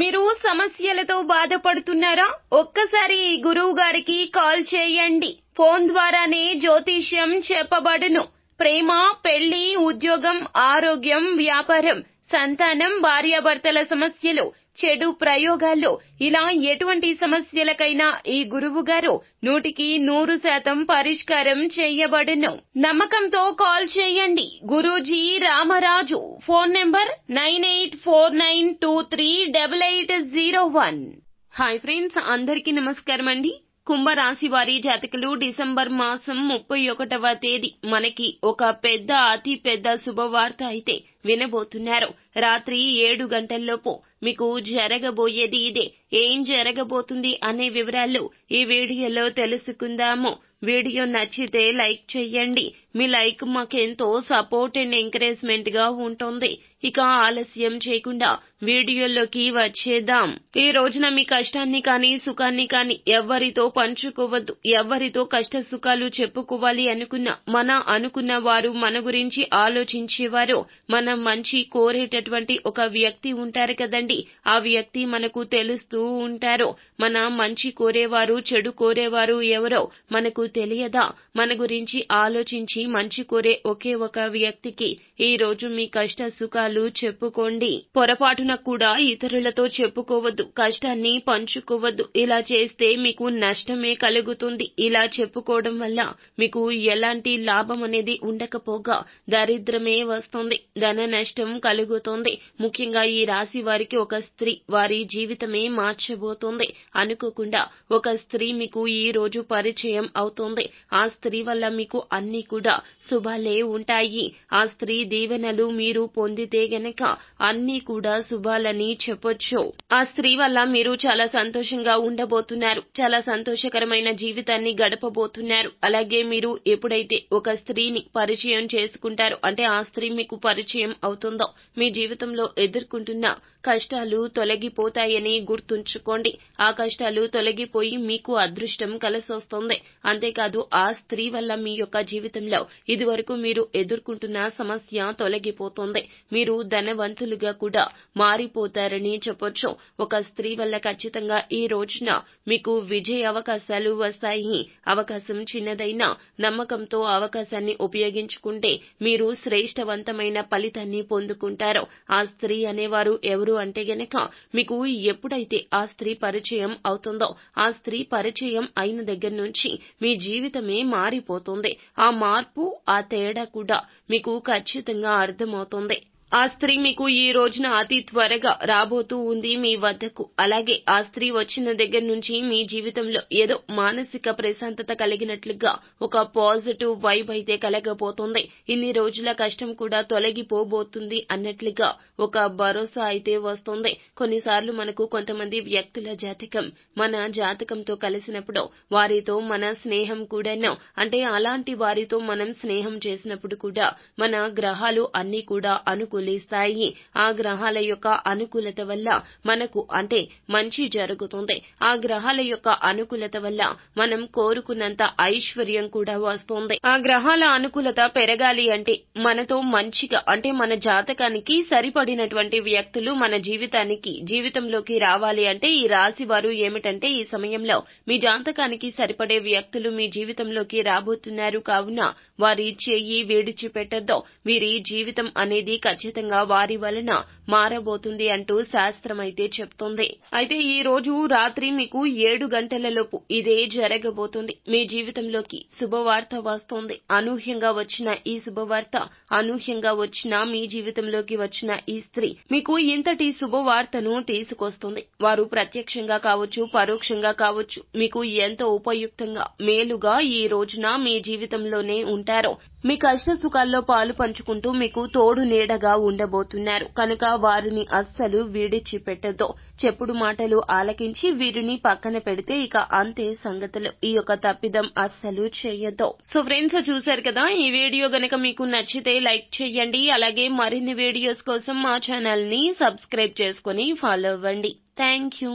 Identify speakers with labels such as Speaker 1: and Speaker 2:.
Speaker 1: మీరు సమస్యలతో బాధపడుతున్నారా? ఒక్కసారి ఈ గురువు గారికి కాల్ చేయండి. ఫోన్ ద్వారానే జ్యోతిష్యం చెప్పబడును. ప్రేమ, పెళ్లి, ఉద్యోగం, ఆరోగ్యం, వ్యాపారం, సంతానం, భార్యాభర్తల సమస్యలు, చెడు ప్రయోగాల్లో ఇలా ఎటువంటి సమస్యలకైనా ఈ గురువు గారు 100% పరిష్కారం చేయబడును. నమ్మకంతో కాల్ చేయండి. Guruji Ramaraju. Phone number 9849238801. Hi friends, అందరికీ నమస్కారం అండి. కుంభరాశి వారి జాతకులు డిసెంబర్ మాసం 31వ తేదీ మనకి ఒక అతి పెద్ద శుభవార్త అయితే వినబోతున్నారు. రాత్రి 7 గంటల్లోపు మీకు జరగబోయేది ఇదే. ఏం జరగబోతుంది అనే వివరాలు ఈ వీడియోలో తెలుసుకుందాము. వీడియో నచ్చితే లైక్ చేయండి. మీ లైక్ మాకెంతో సపోర్ట్ అండ్ ఎంకరేజ్మెంట్ గా ఉంటుంది. ఇక ఆలస్యం చేయకుండా వీడియోలోకి వచ్చేద్దాం. ఈ రోజున మీ కష్టాన్ని కానీ సుఖాన్ని కానీ ఎవ్వరితో పంచుకోవద్దు. ఎవ్వరితో కష్ట సుఖాలు చెప్పుకోవాలి అనుకున్న వారు మన గురించి ఆలోచించేవారు, మన మంచి కోరేటటువంటి ఒక వ్యక్తి ఉంటారు కదండి. ఆ వ్యక్తి మనకు తెలుస్తూ ఉంటారు. మన మంచి కోరేవారు, చెడు కోరేవారు ఎవరో మనకు తెలియదా? మన గురించి ఆలోచించి మంచి కోరే ఒకే ఒక వ్యక్తికి ఈ రోజు మీ కష్ట సుఖాలు చెప్పుకోండి. పొరపాటున కూడా ఇతరులతో చెప్పుకోవద్దు. కష్టాన్ని పంచుకోవద్దు. ఇలా చేస్తే మీకు నష్టమే కలుగుతుంది. ఇలా చెప్పుకోవడం వల్ల మీకు ఎలాంటి లాభం అనేది ఉండకపోగా దరిద్రమే వస్తుంది. ధన నష్టం కలుగుతుంది. ముఖ్యంగా ఈ రాశి వారికి ఒక స్త్రీ వారి జీవితమే మార్చబోతోంది. అనుకోకుండా ఒక స్త్రీ మీకు ఈ రోజు పరిచయం అవుతోంది. ఆ స్త్రీ వల్ల మీకు అన్ని కూడా శుభాలే ఉంటాయి. ఆ స్త్రీ దీవెనలు మీరు పొందితే గనక అన్ని కూడా శుభాలని చెప్పొచ్చు. ఆ స్త్రీ వల్ల మీరు చాలా సంతోషంగా ఉండబోతున్నారు. చాలా సంతోషకరమైన జీవితాన్ని గడపబోతున్నారు. అలాగే మీరు ఎప్పుడైతే ఒక స్త్రీని పరిచయం చేసుకుంటారో, అంటే ఆ స్త్రీ మీకు పరిచయం అవుతుందో, మీ జీవితంలో ఎదుర్కొంటున్న కష్టాలు తొలగిపోతాయని గుర్తుంచుకోండి. ఆ కష్టాలు తొలగిపోయి మీకు అదృష్టం కలిసొస్తుంది. అంతేకాదు ఆ స్త్రీ వల్ల మీ యొక్క జీవితంలో ఇదివరకు మీరు ఎదుర్కొంటున్న సమస్య తొలగిపోతుంది. మీరు ధనవంతులుగా కూడా మారిపోతారని చెప్పొచ్చు. ఒక స్త్రీ వల్ల ఖచ్చితంగా ఈ రోజున మీకు విజయ అవకాశాలు వస్తాయి. అవకాశం చిన్నదైనా నమ్మకంతో అవకాశాన్ని ఉపయోగించుకుంటే మీరు శ్రేష్టవంతమైన ఫలితాన్ని పొందుకుంటారు. ఆ స్త్రీ అనేవారు ఎవరు అంటే గనక మీకు ఎప్పుడైతే ఆ స్త్రీ పరిచయం అవుతుందో, ఆ స్త్రీ పరిచయం అయిన దగ్గర నుంచి మీ జీవితమే మారిపోతుంది. ఆ మార్పు, ఆ తేడా కూడా మీకు ఖచ్చితంగా అర్థమవుతుంది. ఆ స్త్రీ మీకు ఈ రోజున అతి త్వరగా రాబోతూ ఉంది మీ వద్దకు. అలాగే ఆ స్త్రీ వచ్చిన దగ్గర నుంచి మీ జీవితంలో ఏదో మానసిక ప్రశాంతత కలిగినట్లుగా ఒక పాజిటివ్ వైబ్ అయితే కలగబోతుంది. ఇన్ని రోజుల కష్టం కూడా తొలగిపోబోతుంది అన్నట్లుగా ఒక భరోసా అయితే వస్తుంది. కొన్నిసార్లు మనకు కొంతమంది వ్యక్తుల జాతకం మన జాతకంతో కలిసినప్పుడు వారితో మన స్నేహం కూడాను, అంటే అలాంటి వారితో మనం స్నేహం చేసినప్పుడు కూడా మన గ్రహాలు అన్ని కూడా అనుకూలిస్తాయి. ఆ గ్రహాల యొక్క అనుకూలత వల్ల మనకు అంటే మంచి జరుగుతుంది. ఆ గ్రహాల యొక్క అనుకూలత వల్ల మనం కోరుకున్నంత ఐశ్వర్యం కూడా వస్తుంది. ఆ గ్రహాల అనుకూలత పెరగాలి అంటే మనతో మంచిగా, అంటే మన జాతకానికి సరిపడినటువంటి వ్యక్తులు మన జీవితంలోకి రావాలి అంటే ఈ రాశి వారు ఏమిటంటే ఈ సమయంలో మీ జాతకానికి సరిపడే వ్యక్తులు మీ జీవితంలోకి రాబోతున్నారు. కావున వారి చెయ్యి విడిచిపెట్టొద్దు. వీరి జీవితం అనేది ఖచ్చితంగా వారి వలన మారబోతుంది అంటూ శాస్త్రం అయితే చెప్తుంది. అయితే ఈ రోజు రాత్రి మీకు 7 గంటలలోపు ఇదే జరగబోతుంది. మీ జీవితంలోకి శుభవార్త వస్తుంది. అనూహ్యంగా వచ్చిన ఈ శుభవార్త, అనూహ్యంగా వచ్చిన మీ జీవితంలోకి వచ్చిన ఈ స్త్రీ మీకు ఇంతటి శుభవార్తను తీసుకొస్తుంది. వారు ప్రత్యక్షంగా కావచ్చు, పరోక్షంగా కావచ్చు, మీకు ఎంతో ఉపయుక్తంగా, మేలుగా ఈ రోజున మీ జీవితంలోనే ఉంటారు. మీ కష్ట సుఖాల్లో పాలు పంచుకుంటూ మీకు తోడు నీడగా ఉండబోతున్నారు. కనుక వారిని అస్సలు విడిచిపెట్టొద్దు. చెప్పుడు మాటలు ఆలకించి వీరిని పక్కన పెడితే ఇక అంతే సంగతులు. ఈ యొక్క తప్పిదం అస్సలు చేయొద్దు. సో ఫ్రెండ్స్, చూశారు కదా, ఈ వీడియో గనక మీకు నచ్చితే లైక్ చేయండి. అలాగే మరిన్ని వీడియోస్ కోసం మా ఛానల్ ని సబ్స్క్రైబ్ చేసుకుని ఫాలో అవ్వండి. Thank you.